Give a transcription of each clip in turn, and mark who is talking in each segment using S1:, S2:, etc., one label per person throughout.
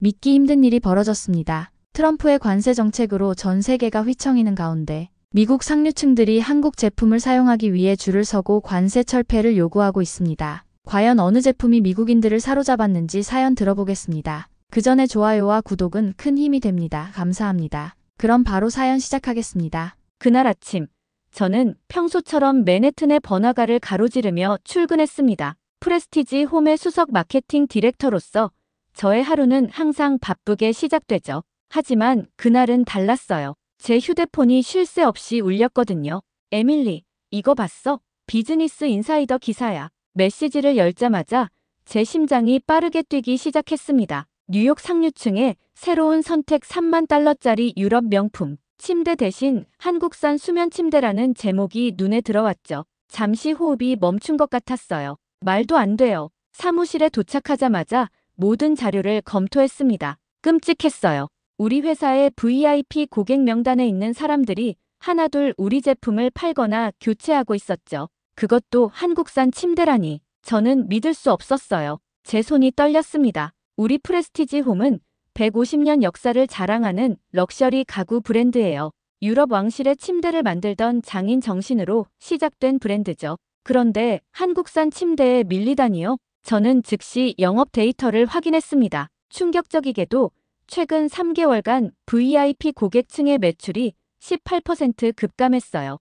S1: 믿기 힘든 일이 벌어졌습니다. 트럼프의 관세 정책으로 전 세계가 휘청이는 가운데 미국 상류층들이 한국 제품을 사용하기 위해 줄을 서고 관세 철폐를 요구하고 있습니다. 과연 어느 제품이 미국인들을 사로잡았는지 사연 들어보겠습니다. 그 전에 좋아요와 구독은 큰 힘이 됩니다. 감사합니다. 그럼 바로 사연 시작하겠습니다.
S2: 그날 아침, 저는 평소처럼 맨해튼의 번화가를 가로지르며 출근했습니다. 프레스티지 홈의 수석 마케팅 디렉터로서 저의 하루는 항상 바쁘게 시작되죠. 하지만 그날은 달랐어요. 제 휴대폰이 쉴 새 없이 울렸거든요. 에밀리, 이거 봤어? 비즈니스 인사이더 기사야. 메시지를 열자마자 제 심장이 빠르게 뛰기 시작했습니다. 뉴욕 상류층의 새로운 선택 3만 달러짜리 유럽 명품 침대 대신 한국산 수면 침대라는 제목이 눈에 들어왔죠. 잠시 호흡이 멈춘 것 같았어요. 말도 안 돼요. 사무실에 도착하자마자 모든 자료를 검토했습니다. 끔찍했어요. 우리 회사의 VIP 고객 명단에 있는 사람들이 하나둘 우리 제품을 팔거나 교체하고 있었죠. 그것도 한국산 침대라니. 저는 믿을 수 없었어요. 제 손이 떨렸습니다. 우리 프레스티지 홈은 150년 역사를 자랑하는 럭셔리 가구 브랜드예요. 유럽 왕실의 침대를 만들던 장인 정신으로 시작된 브랜드죠. 그런데 한국산 침대에 밀리다니요? 저는 즉시 영업 데이터를 확인했습니다. 충격적이게도 최근 3개월간 VIP 고객층의 매출이 18% 급감했어요.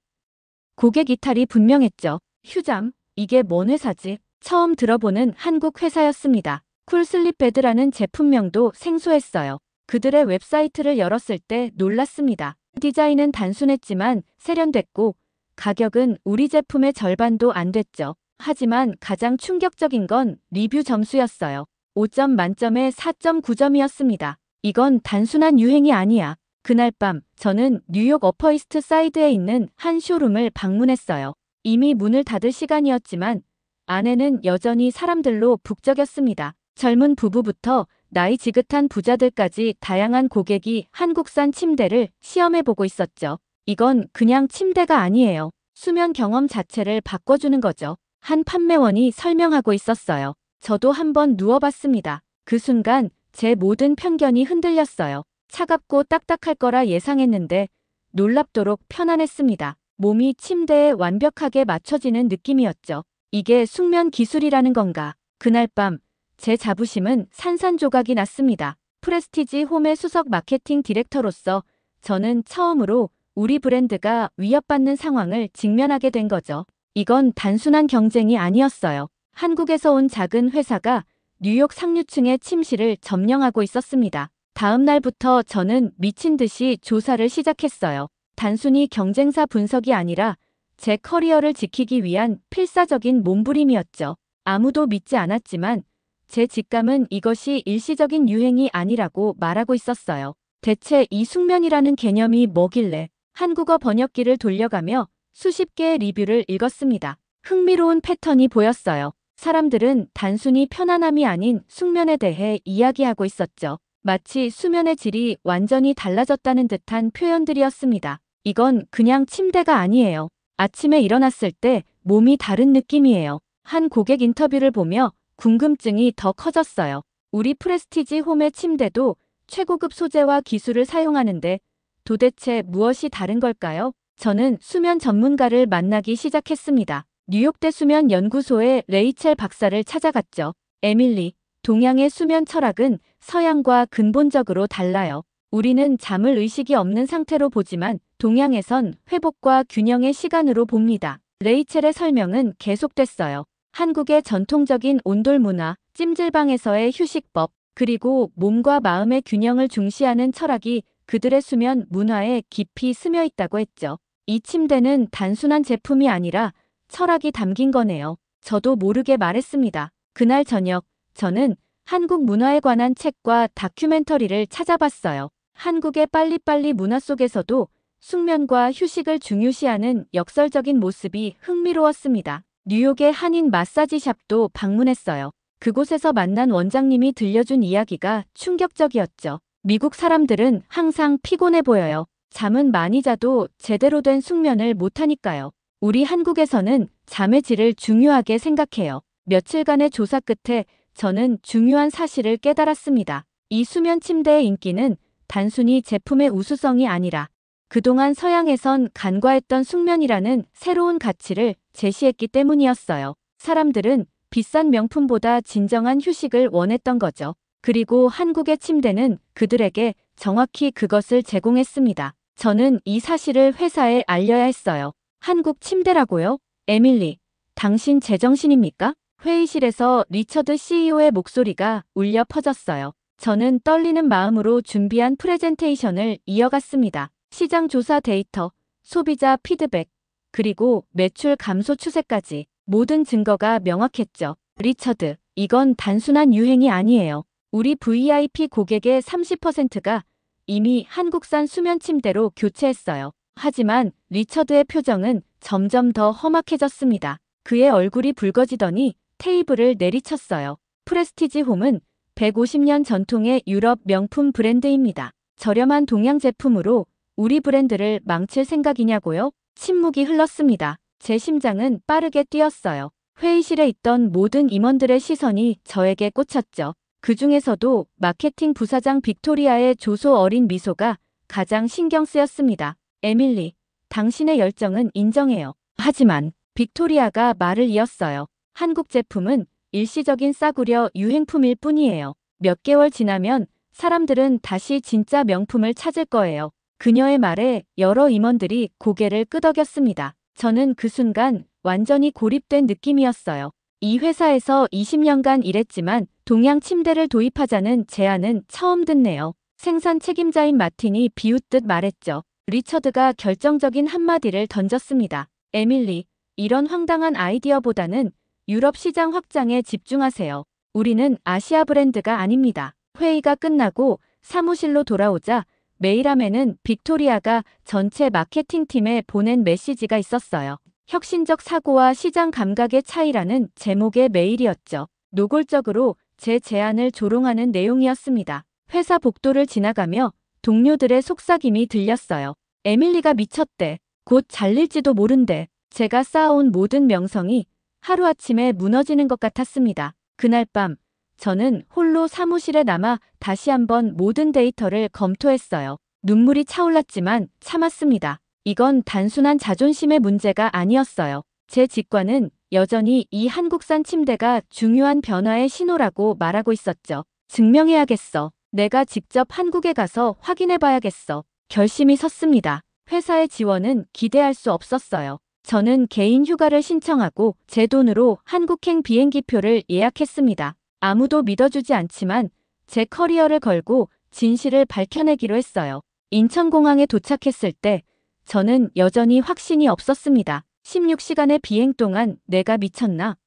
S2: 고객 이탈이 분명했죠. 휴잠, 이게 뭔 회사지? 처음 들어보는 한국 회사였습니다. 쿨슬립베드라는 제품명도 생소했어요. 그들의 웹사이트를 열었을 때 놀랐습니다. 디자인은 단순했지만 세련됐고 가격은 우리 제품의 절반도 안 됐죠. 하지만 가장 충격적인 건 리뷰 점수였어요. 5점 만점에 4.9점이었습니다. 이건 단순한 유행이 아니야. 그날 밤 저는 뉴욕 어퍼이스트 사이드에 있는 한 쇼룸을 방문했어요. 이미 문을 닫을 시간이었지만 안에는 여전히 사람들로 북적였습니다. 젊은 부부부터 나이 지긋한 부자들까지 다양한 고객이 한국산 침대를 시험해보고 있었죠. 이건 그냥 침대가 아니에요. 수면 경험 자체를 바꿔주는 거죠. 한 판매원이 설명하고 있었어요. 저도 한번 누워봤습니다. 그 순간 제 모든 편견이 흔들렸어요. 차갑고 딱딱할 거라 예상했는데 놀랍도록 편안했습니다. 몸이 침대에 완벽하게 맞춰지는 느낌이었죠. 이게 숙면 기술이라는 건가? 그날 밤 제 자부심은 산산조각이 났습니다. 프레스티지 홈의 수석 마케팅 디렉터로서 저는 처음으로 우리 브랜드가 위협받는 상황을 직면하게 된 거죠. 이건 단순한 경쟁이 아니었어요. 한국에서 온 작은 회사가 뉴욕 상류층의 침실을 점령하고 있었습니다. 다음 날부터 저는 미친 듯이 조사를 시작했어요. 단순히 경쟁사 분석이 아니라 제 커리어를 지키기 위한 필사적인 몸부림이었죠. 아무도 믿지 않았지만 제 직감은 이것이 일시적인 유행이 아니라고 말하고 있었어요. 대체 이 숙면이라는 개념이 뭐길래? 한국어 번역기를 돌려가며 수십 개의 리뷰를 읽었습니다. 흥미로운 패턴이 보였어요. 사람들은 단순히 편안함이 아닌 숙면에 대해 이야기하고 있었죠. 마치 수면의 질이 완전히 달라졌다는 듯한 표현들이었습니다. 이건 그냥 침대가 아니에요. 아침에 일어났을 때 몸이 다른 느낌이에요. 한 고객 인터뷰를 보며 궁금증이 더 커졌어요. 우리 프레스티지 홈의 침대도 최고급 소재와 기술을 사용하는데 도대체 무엇이 다른 걸까요? 저는 수면 전문가를 만나기 시작했습니다. 뉴욕대 수면 연구소의 레이첼 박사를 찾아갔죠. 에밀리, 동양의 수면 철학은 서양과 근본적으로 달라요. 우리는 잠을 의식이 없는 상태로 보지만 동양에선 회복과 균형의 시간으로 봅니다. 레이첼의 설명은 계속됐어요. 한국의 전통적인 온돌 문화, 찜질방에서의 휴식법, 그리고 몸과 마음의 균형을 중시하는 철학이 그들의 수면 문화에 깊이 스며 있다고 했죠. 이 침대는 단순한 제품이 아니라 철학이 담긴 거네요. 저도 모르게 말했습니다. 그날 저녁, 저는 한국 문화에 관한 책과 다큐멘터리를 찾아봤어요. 한국의 빨리빨리 문화 속에서도 숙면과 휴식을 중요시하는 역설적인 모습이 흥미로웠습니다. 뉴욕의 한인 마사지샵도 방문했어요. 그곳에서 만난 원장님이 들려준 이야기가 충격적이었죠. 미국 사람들은 항상 피곤해 보여요. 잠은 많이 자도 제대로 된 숙면을 못하니까요. 우리 한국에서는 잠의 질을 중요하게 생각해요. 며칠간의 조사 끝에 저는 중요한 사실을 깨달았습니다. 이 수면 침대의 인기는 단순히 제품의 우수성이 아니라 그동안 서양에선 간과했던 숙면이라는 새로운 가치를 제시했기 때문이었어요. 사람들은 비싼 명품보다 진정한 휴식을 원했던 거죠. 그리고 한국의 침대는 그들에게 정확히 그것을 제공했습니다. 저는 이 사실을 회사에 알려야 했어요. 한국 침대라고요? 에밀리, 당신 제정신입니까? 회의실에서 리처드 CEO의 목소리가 울려 퍼졌어요. 저는 떨리는 마음으로 준비한 프레젠테이션을 이어갔습니다. 시장 조사 데이터, 소비자 피드백, 그리고 매출 감소 추세까지 모든 증거가 명확했죠. 리처드, 이건 단순한 유행이 아니에요. 우리 VIP 고객의 30%가 이미 한국산 수면 침대로 교체했어요. 하지만 리처드의 표정은 점점 더 험악해졌습니다. 그의 얼굴이 붉어지더니 테이블을 내리쳤어요. 프레스티지 홈은 150년 전통의 유럽 명품 브랜드입니다. 저렴한 동양 제품으로 우리 브랜드를 망칠 생각이냐고요? 침묵이 흘렀습니다. 제 심장은 빠르게 뛰었어요. 회의실에 있던 모든 임원들의 시선이 저에게 꽂혔죠. 그 중에서도 마케팅 부사장 빅토리아의 조소 어린 미소가 가장 신경 쓰였습니다. 에밀리, 당신의 열정은 인정해요. 하지만 빅토리아가 말을 이었어요. 한국 제품은 일시적인 싸구려 유행품일 뿐이에요. 몇 개월 지나면 사람들은 다시 진짜 명품을 찾을 거예요. 그녀의 말에 여러 임원들이 고개를 끄덕였습니다. 저는 그 순간 완전히 고립된 느낌이었어요. 이 회사에서 20년간 일했지만 동양 침대를 도입하자는 제안은 처음 듣네요. 생산 책임자인 마틴이 비웃듯 말했죠. 리처드가 결정적인 한마디를 던졌습니다. 에밀리, 이런 황당한 아이디어보다는 유럽 시장 확장에 집중하세요. 우리는 아시아 브랜드가 아닙니다. 회의가 끝나고 사무실로 돌아오자 메일함에는 빅토리아가 전체 마케팅팀에 보낸 메시지가 있었어요. 혁신적 사고와 시장 감각의 차이라는 제목의 메일이었죠. 노골적으로 제 제안을 조롱하는 내용이었습니다. 회사 복도를 지나가며 동료들의 속삭임이 들렸어요. 에밀리가 미쳤대. 곧 잘릴지도 모른대. 제가 쌓아온 모든 명성이 하루아침에 무너지는 것 같았습니다. 그날 밤 저는 홀로 사무실에 남아 다시 한번 모든 데이터를 검토했어요. 눈물이 차올랐지만 참았습니다. 이건 단순한 자존심의 문제가 아니었어요. 제 직관은 여전히 이 한국산 침대가 중요한 변화의 신호라고 말하고 있었죠. 증명해야겠어. 내가 직접 한국에 가서 확인해봐야겠어. 결심이 섰습니다. 회사의 지원은 기대할 수 없었어요. 저는 개인 휴가를 신청하고 제 돈으로 한국행 비행기표를 예약했습니다. 아무도 믿어주지 않지만 제 커리어를 걸고 진실을 밝혀내기로 했어요. 인천공항에 도착했을 때 저는 여전히 확신이 없었습니다. 16시간의 비행 동안 내가 미쳤나?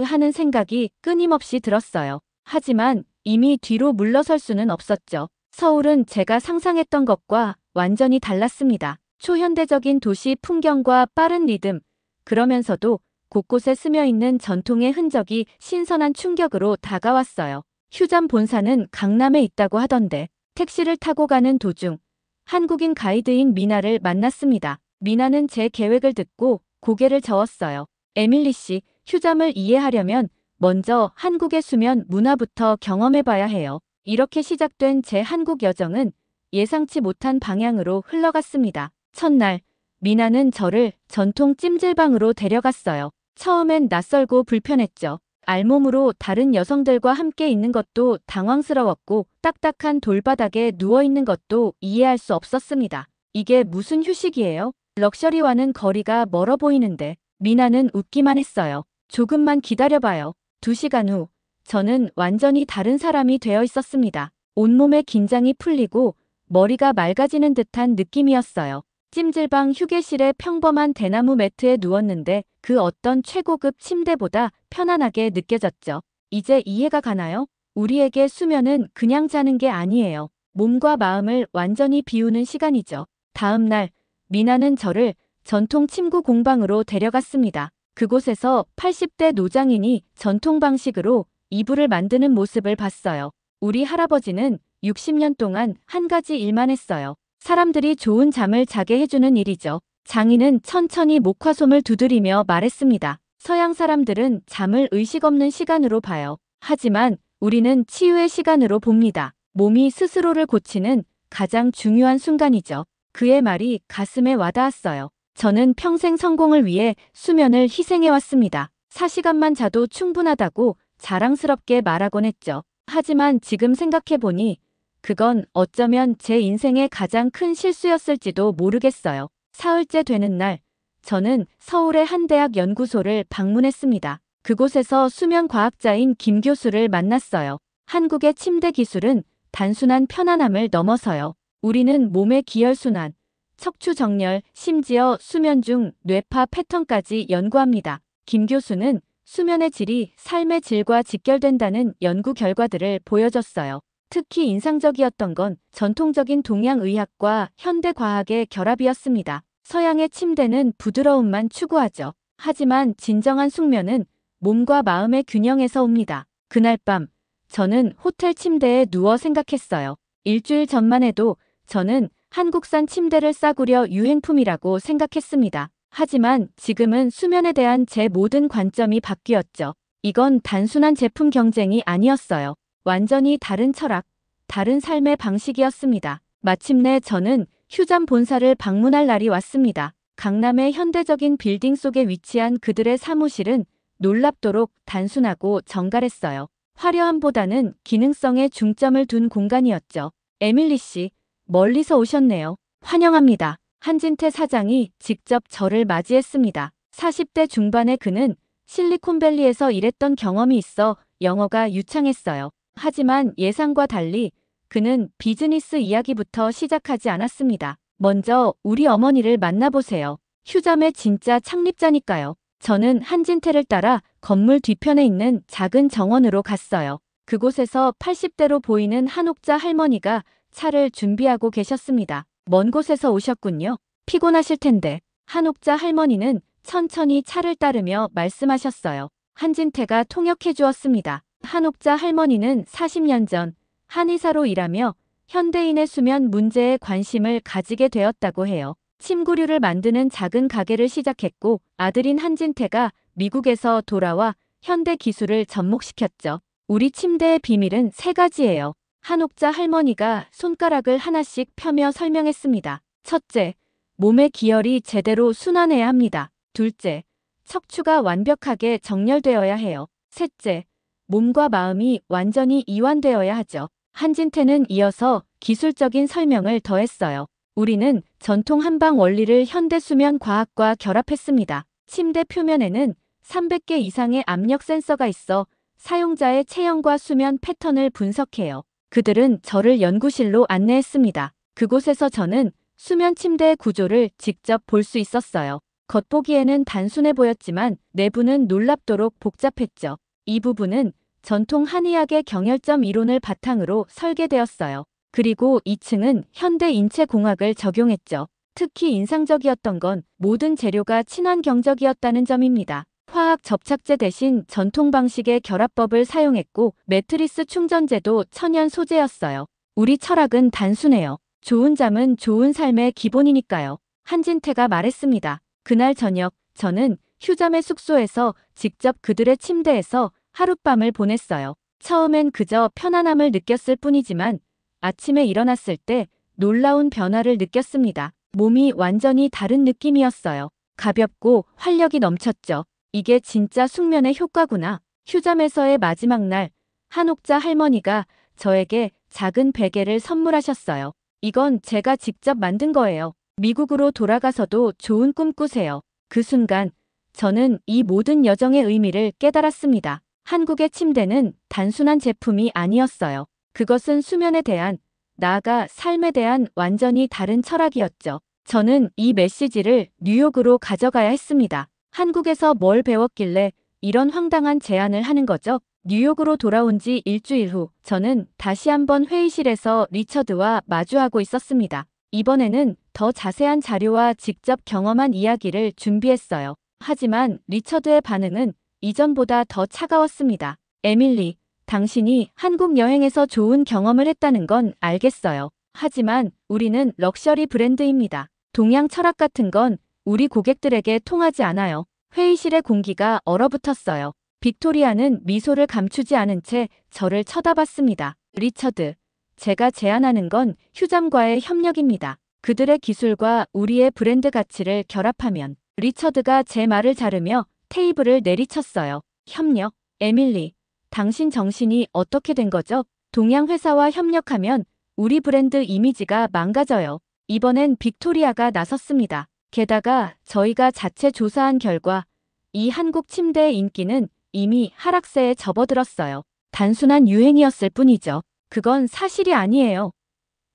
S2: 하는 생각이 끊임없이 들었어요. 하지만 이미 뒤로 물러설 수는 없었죠. 서울은 제가 상상했던 것과 완전히 달랐습니다. 초현대적인 도시 풍경과 빠른 리듬, 그러면서도 곳곳에 스며있는 전통의 흔적이 신선한 충격으로 다가왔어요. 휴전 본사는 강남에 있다고 하던데 택시를 타고 가는 도중 한국인 가이드인 미나를 만났습니다. 미나는 제 계획을 듣고 고개를 저었어요. 에밀리 씨, 휴잠을 이해하려면 먼저 한국의 수면 문화부터 경험해봐야 해요. 이렇게 시작된 제 한국 여정은 예상치 못한 방향으로 흘러갔습니다. 첫날, 미나는 저를 전통 찜질방으로 데려갔어요. 처음엔 낯설고 불편했죠. 알몸으로 다른 여성들과 함께 있는 것도 당황스러웠고 딱딱한 돌바닥에 누워있는 것도 이해할 수 없었습니다. 이게 무슨 휴식이에요? 럭셔리와는 거리가 멀어 보이는데 미나는 웃기만 했어요. 조금만 기다려봐요. 2시간 후 저는 완전히 다른 사람이 되어 있었습니다. 온몸의 긴장이 풀리고 머리가 맑아지는 듯한 느낌이었어요. 찜질방 휴게실의 평범한 대나무 매트에 누웠는데 그 어떤 최고급 침대보다 편안하게 느껴졌죠. 이제 이해가 가나요? 우리에게 수면은 그냥 자는 게 아니에요. 몸과 마음을 완전히 비우는 시간이죠. 다음 날 미나는 저를 전통 침구 공방으로 데려갔습니다. 그곳에서 80대 노장인이 전통 방식으로 이불을 만드는 모습을 봤어요. 우리 할아버지는 60년 동안 한 가지 일만 했어요. 사람들이 좋은 잠을 자게 해주는 일이죠. 장인은 천천히 목화솜을 두드리며 말했습니다. 서양 사람들은 잠을 의식 없는 시간으로 봐요. 하지만 우리는 치유의 시간으로 봅니다. 몸이 스스로를 고치는 가장 중요한 순간이죠. 그의 말이 가슴에 와닿았어요. 저는 평생 성공을 위해 수면을 희생해왔습니다. 4시간만 자도 충분하다고 자랑스럽게 말하곤 했죠. 하지만 지금 생각해보니 그건 어쩌면 제 인생의 가장 큰 실수였을지도 모르겠어요. 사흘째 되는 날, 저는 서울의 한 대학 연구소를 방문했습니다. 그곳에서 수면과학자인 김 교수를 만났어요. 한국의 침대 기술은 단순한 편안함을 넘어서요. 우리는 몸의 기혈순환, 척추 정렬, 심지어 수면 중 뇌파 패턴까지 연구합니다. 김 교수는 수면의 질이 삶의 질과 직결된다는 연구 결과들을 보여줬어요. 특히 인상적이었던 건 전통적인 동양의학과 현대과학의 결합이었습니다. 서양의 침대는 부드러움만 추구하죠. 하지만 진정한 숙면은 몸과 마음의 균형에서 옵니다. 그날 밤, 저는 호텔 침대에 누워 생각했어요. 일주일 전만 해도 저는 한국산 침대를 싸구려 유행품이라고 생각했습니다. 하지만 지금은 수면에 대한 제 모든 관점이 바뀌었죠. 이건 단순한 제품 경쟁이 아니었어요. 완전히 다른 철학, 다른 삶의 방식이었습니다. 마침내 저는 휴잠 본사를 방문할 날이 왔습니다. 강남의 현대적인 빌딩 속에 위치한 그들의 사무실은 놀랍도록 단순하고 정갈했어요. 화려함보다는 기능성에 중점을 둔 공간이었죠. 에밀리 씨, 멀리서 오셨네요. 환영합니다. 한진태 사장이 직접 저를 맞이했습니다. 40대 중반의 그는 실리콘밸리에서 일했던 경험이 있어 영어가 유창했어요. 하지만 예상과 달리 그는 비즈니스 이야기부터 시작하지 않았습니다. 먼저 우리 어머니를 만나보세요. 휴잠의 진짜 창립자니까요. 저는 한진태를 따라 건물 뒤편에 있는 작은 정원으로 갔어요. 그곳에서 80대로 보이는 한옥자 할머니가 차를 준비하고 계셨습니다. 먼 곳에서 오셨군요. 피곤하실 텐데. 한옥자 할머니는 천천히 차를 따르며 말씀하셨어요. 한진태가 통역해 주었습니다. 한옥자 할머니는 40년 전 한의사로 일하며 현대인의 수면 문제에 관심을 가지게 되었다고 해요. 침구류를 만드는 작은 가게를 시작했고 아들인 한진태가 미국에서 돌아와 현대 기술을 접목시켰죠. 우리 침대의 비밀은 3가지예요. 한옥자 할머니가 손가락을 하나씩 펴며 설명했습니다. 첫째, 몸의 기혈이 제대로 순환해야 합니다. 둘째, 척추가 완벽하게 정렬되어야 해요. 셋째, 몸과 마음이 완전히 이완되어야 하죠. 한진태는 이어서 기술적인 설명을 더했어요. 우리는 전통 한방 원리를 현대 수면 과학과 결합했습니다. 침대 표면에는 300개 이상의 압력 센서가 있어 사용자의 체형과 수면 패턴을 분석해요. 그들은 저를 연구실로 안내했습니다. 그곳에서 저는 수면 침대의 구조를 직접 볼 수 있었어요. 겉보기에는 단순해 보였지만 내부는 놀랍도록 복잡했죠. 이 부분은 전통 한의학의 경혈점 이론을 바탕으로 설계되었어요. 그리고 2층은 현대 인체공학을 적용했죠. 특히 인상적이었던 건 모든 재료가 친환경적이었다는 점입니다. 화학 접착제 대신 전통 방식의 결합법을 사용했고 매트리스 충전재도 천연 소재였어요. 우리 철학은 단순해요. 좋은 잠은 좋은 삶의 기본이니까요. 한진태가 말했습니다. 그날 저녁 저는 휴잠의 숙소에서 직접 그들의 침대에서 하룻밤을 보냈어요. 처음엔 그저 편안함을 느꼈을 뿐이지만 아침에 일어났을 때 놀라운 변화를 느꼈습니다. 몸이 완전히 다른 느낌이었어요. 가볍고 활력이 넘쳤죠. 이게 진짜 숙면의 효과구나. 휴잠에서의 마지막 날, 한옥자 할머니가 저에게 작은 베개를 선물하셨어요. 이건 제가 직접 만든 거예요. 미국으로 돌아가서도 좋은 꿈 꾸세요. 그 순간 저는 이 모든 여정의 의미를 깨달았습니다. 한국의 침대는 단순한 제품이 아니었어요. 그것은 수면에 대한, 나아가 삶에 대한 완전히 다른 철학이었죠. 저는 이 메시지를 뉴욕으로 가져가야 했습니다. 한국에서 뭘 배웠길래 이런 황당한 제안을 하는 거죠? 뉴욕으로 돌아온 지 일주일 후 저는 다시 한번 회의실에서 리처드와 마주하고 있었습니다. 이번에는 더 자세한 자료와 직접 경험한 이야기를 준비했어요. 하지만 리처드의 반응은 이전보다 더 차가웠습니다. 에밀리, 당신이 한국 여행에서 좋은 경험을 했다는 건 알겠어요. 하지만 우리는 럭셔리 브랜드입니다. 동양 철학 같은 건 우리 고객들에게 통하지 않아요. 회의실의 공기가 얼어붙었어요. 빅토리아는 미소를 감추지 않은 채 저를 쳐다봤습니다. 리처드, 제가 제안하는 건 휴잠과의 협력입니다. 그들의 기술과 우리의 브랜드 가치를 결합하면 리처드가 제 말을 자르며 테이블을 내리쳤어요. 협력? 에밀리, 당신 정신이 어떻게 된 거죠? 동양 회사와 협력하면 우리 브랜드 이미지가 망가져요. 이번엔 빅토리아가 나섰습니다. 게다가 저희가 자체 조사한 결과 이 한국 침대의 인기는 이미 하락세에 접어들었어요. 단순한 유행이었을 뿐이죠. 그건 사실이 아니에요.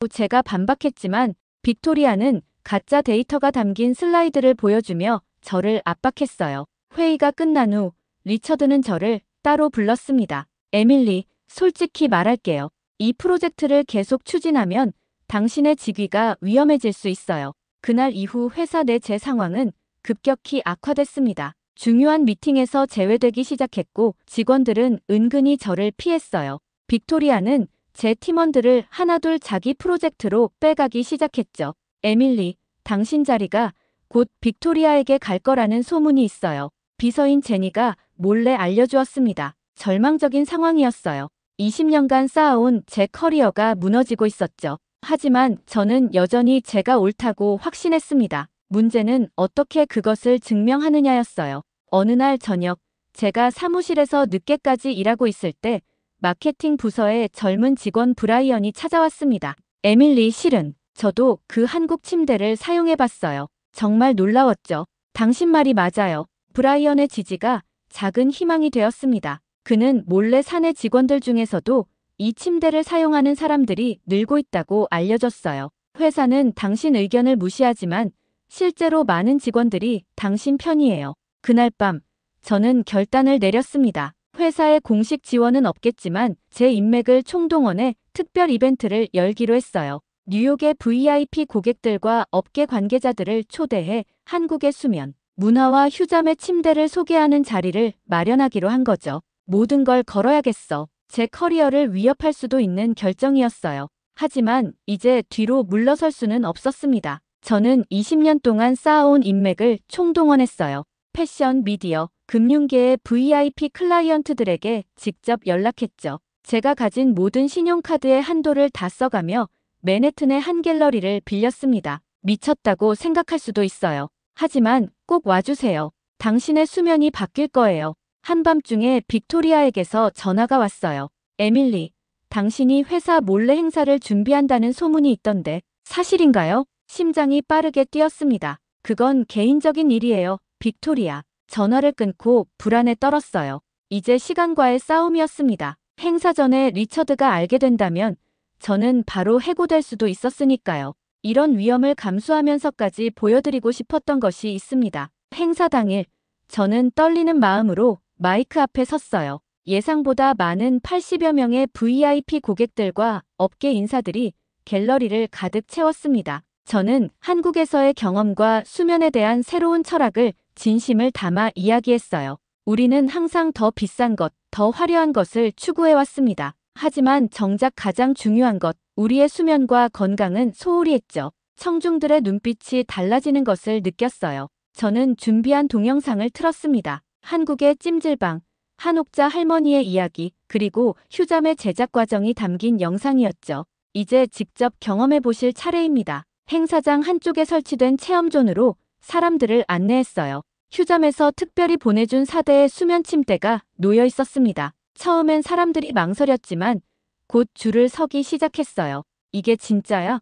S2: 제가 반박했지만 빅토리아는 가짜 데이터가 담긴 슬라이드를 보여주며 저를 압박했어요. 회의가 끝난 후 리처드는 저를 따로 불렀습니다. 에밀리, 솔직히 말할게요. 이 프로젝트를 계속 추진하면 당신의 직위가 위험해질 수 있어요. 그날 이후 회사 내 제 상황은 급격히 악화됐습니다. 중요한 미팅에서 제외되기 시작했고 직원들은 은근히 저를 피했어요. 빅토리아는 제 팀원들을 하나둘 자기 프로젝트로 빼가기 시작했죠. 에밀리, 당신 자리가 곧 빅토리아에게 갈 거라는 소문이 있어요. 비서인 제니가 몰래 알려주었습니다. 절망적인 상황이었어요. 20년간 쌓아온 제 커리어가 무너지고 있었죠. 하지만 저는 여전히 제가 옳다고 확신했습니다. 문제는 어떻게 그것을 증명하느냐였어요. 어느 날 저녁, 제가 사무실에서 늦게까지 일하고 있을 때 마케팅 부서의 젊은 직원 브라이언이 찾아왔습니다. 에밀리, 실은 저도 그 한국 침대를 사용해봤어요. 정말 놀라웠죠. 당신 말이 맞아요. 브라이언의 지지가 작은 희망이 되었습니다. 그는 몰래 사내 직원들 중에서도 이 침대를 사용하는 사람들이 늘고 있다고 알려줬어요. 회사는 당신 의견을 무시하지만 실제로 많은 직원들이 당신 편이에요. 그날 밤, 저는 결단을 내렸습니다. 회사의 공식 지원은 없겠지만 제 인맥을 총동원해 특별 이벤트를 열기로 했어요. 뉴욕의 VIP 고객들과 업계 관계자들을 초대해 한국의 수면, 문화와 휴잠의 침대를 소개하는 자리를 마련하기로 한 거죠. 모든 걸 걸어야겠어. 제 커리어를 위협할 수도 있는 결정이었어요. 하지만 이제 뒤로 물러설 수는 없었습니다. 저는 20년 동안 쌓아온 인맥을 총동원했어요. 패션, 미디어, 금융계의 VIP 클라이언트들에게 직접 연락했죠. 제가 가진 모든 신용카드의 한도를 다 써가며 맨해튼의 한 갤러리를 빌렸습니다. 미쳤다고 생각할 수도 있어요. 하지만 꼭 와주세요. 당신의 수면이 바뀔 거예요. 한밤중에 빅토리아에게서 전화가 왔어요. 에밀리, 당신이 회사 몰래 행사를 준비한다는 소문이 있던데 사실인가요? 심장이 빠르게 뛰었습니다. 그건 개인적인 일이에요. 빅토리아. 전화를 끊고 불안에 떨었어요. 이제 시간과의 싸움이었습니다. 행사 전에 리처드가 알게 된다면 저는 바로 해고될 수도 있었으니까요. 이런 위험을 감수하면서까지 보여드리고 싶었던 것이 있습니다. 행사 당일, 저는 떨리는 마음으로 마이크 앞에 섰어요. 예상보다 많은 80여 명의 VIP 고객들과 업계 인사들이 갤러리를 가득 채웠습니다. 저는 한국에서의 경험과 수면에 대한 새로운 철학을 진심을 담아 이야기했어요. 우리는 항상 더 비싼 것, 더 화려한 것을 추구해왔습니다. 하지만 정작 가장 중요한 것, 우리의 수면과 건강은 소홀히 했죠. 청중들의 눈빛이 달라지는 것을 느꼈어요. 저는 준비한 동영상을 틀었습니다. 한국의 찜질방, 한옥자 할머니의 이야기, 그리고 휴잠의 제작 과정이 담긴 영상이었죠. 이제 직접 경험해 보실 차례입니다. 행사장 한쪽에 설치된 체험존으로 사람들을 안내했어요. 휴잠에서 특별히 보내준 4대의 수면 침대가 놓여 있었습니다. 처음엔 사람들이 망설였지만 곧 줄을 서기 시작했어요. 이게 진짜야?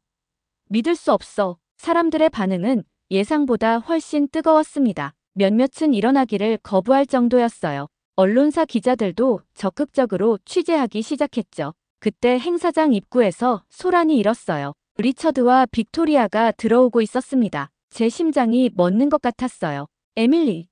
S2: 믿을 수 없어. 사람들의 반응은 예상보다 훨씬 뜨거웠습니다. 몇몇은 일어나기를 거부할 정도였어요. 언론사 기자들도 적극적으로 취재하기 시작했죠. 그때 행사장 입구에서 소란이 일었어요. 리처드와 빅토리아가 들어오고 있었습니다. 제 심장이 멎는 것 같았어요. 에밀리.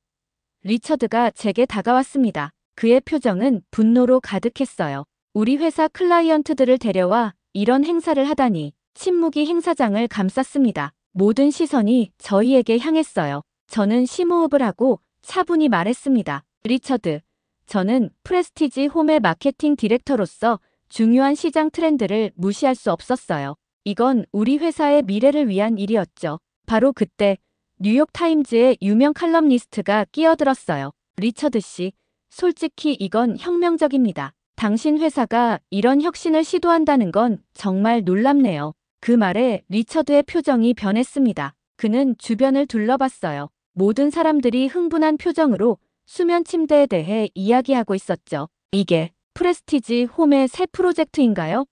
S2: 리처드가 제게 다가왔습니다. 그의 표정은 분노로 가득했어요. 우리 회사 클라이언트들을 데려와 이런 행사를 하다니. 침묵이 행사장을 감쌌습니다. 모든 시선이 저희에게 향했어요. 저는 심호흡을 하고 차분히 말했습니다. 리처드, 저는 프레스티지 홈의 마케팅 디렉터로서 중요한 시장 트렌드를 무시할 수 없었어요. 이건 우리 회사의 미래를 위한 일이었죠. 바로 그때 뉴욕타임즈의 유명 칼럼니스트가 끼어들었어요. 리처드 씨, 솔직히 이건 혁명적입니다. 당신 회사가 이런 혁신을 시도한다는 건 정말 놀랍네요. 그 말에 리처드의 표정이 변했습니다. 그는 주변을 둘러봤어요. 모든 사람들이 흥분한 표정으로 수면 침대에 대해 이야기하고 있었죠. 이게 프레스티지 홈의 새 프로젝트인가요?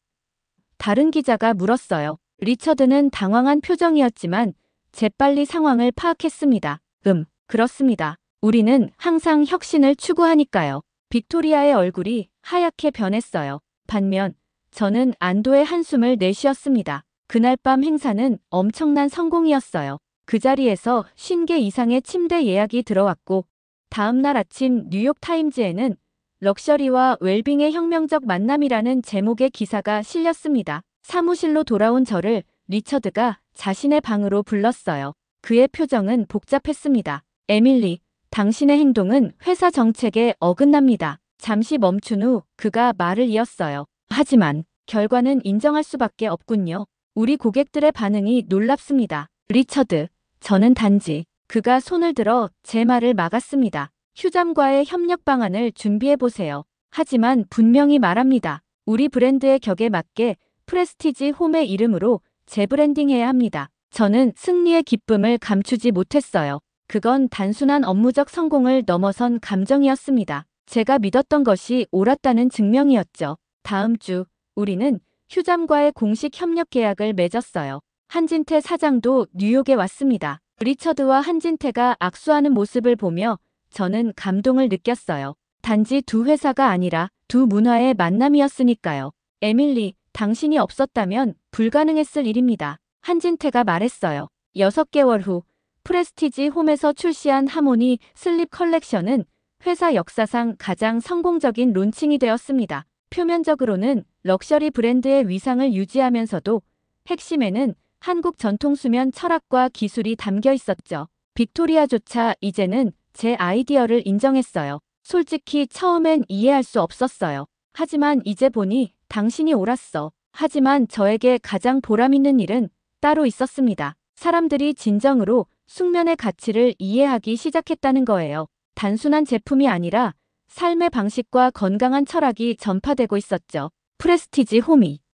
S2: 다른 기자가 물었어요. 리처드는 당황한 표정이었지만 재빨리 상황을 파악했습니다. 그렇습니다. 우리는 항상 혁신을 추구하니까요. 빅토리아의 얼굴이 하얗게 변했어요. 반면 저는 안도의 한숨을 내쉬었습니다. 그날 밤 행사는 엄청난 성공이었어요. 그 자리에서 50개 이상의 침대 예약이 들어왔고 다음 날 아침 뉴욕타임즈에는 럭셔리와 웰빙의 혁명적 만남이라는 제목의 기사가 실렸습니다. 사무실로 돌아온 저를 리처드가 자신의 방으로 불렀어요. 그의 표정은 복잡했습니다. 에밀리, 당신의 행동은 회사 정책에 어긋납니다. 잠시 멈춘 후 그가 말을 이었어요. 하지만 결과는 인정할 수밖에 없군요. 우리 고객들의 반응이 놀랍습니다. 리처드, 저는 단지 그가 손을 들어 제 말을 막았습니다. 휴잠과의 협력 방안을 준비해보세요. 하지만 분명히 말합니다. 우리 브랜드의 격에 맞게 프레스티지 홈의 이름으로 재브랜딩해야 합니다. 저는 승리의 기쁨을 감추지 못했어요. 그건 단순한 업무적 성공을 넘어선 감정이었습니다. 제가 믿었던 것이 옳았다는 증명이었죠. 다음 주 우리는 휴잠과의 공식 협력 계약을 맺었어요. 한진태 사장도 뉴욕에 왔습니다. 리처드와 한진태가 악수하는 모습을 보며 저는 감동을 느꼈어요. 단지 두 회사가 아니라 두 문화의 만남이었으니까요. 에밀리, 당신이 없었다면 불가능했을 일입니다. 한진태가 말했어요. 6개월 후 프레스티지 홈에서 출시한 하모니 슬립 컬렉션은 회사 역사상 가장 성공적인 론칭이 되었습니다. 표면적으로는 럭셔리 브랜드의 위상을 유지하면서도 핵심에는 한국 전통 수면 철학과 기술이 담겨 있었죠. 빅토리아조차 이제는 제 아이디어를 인정했어요. 솔직히 처음엔 이해할 수 없었어요. 하지만 이제 보니 당신이 옳았어. 하지만 저에게 가장 보람있는 일은 따로 있었습니다. 사람들이 진정으로 숙면의 가치를 이해하기 시작했다는 거예요. 단순한 제품이 아니라 삶의 방식과 건강한 철학이 전파되고 있었죠. 프레스티지 홈이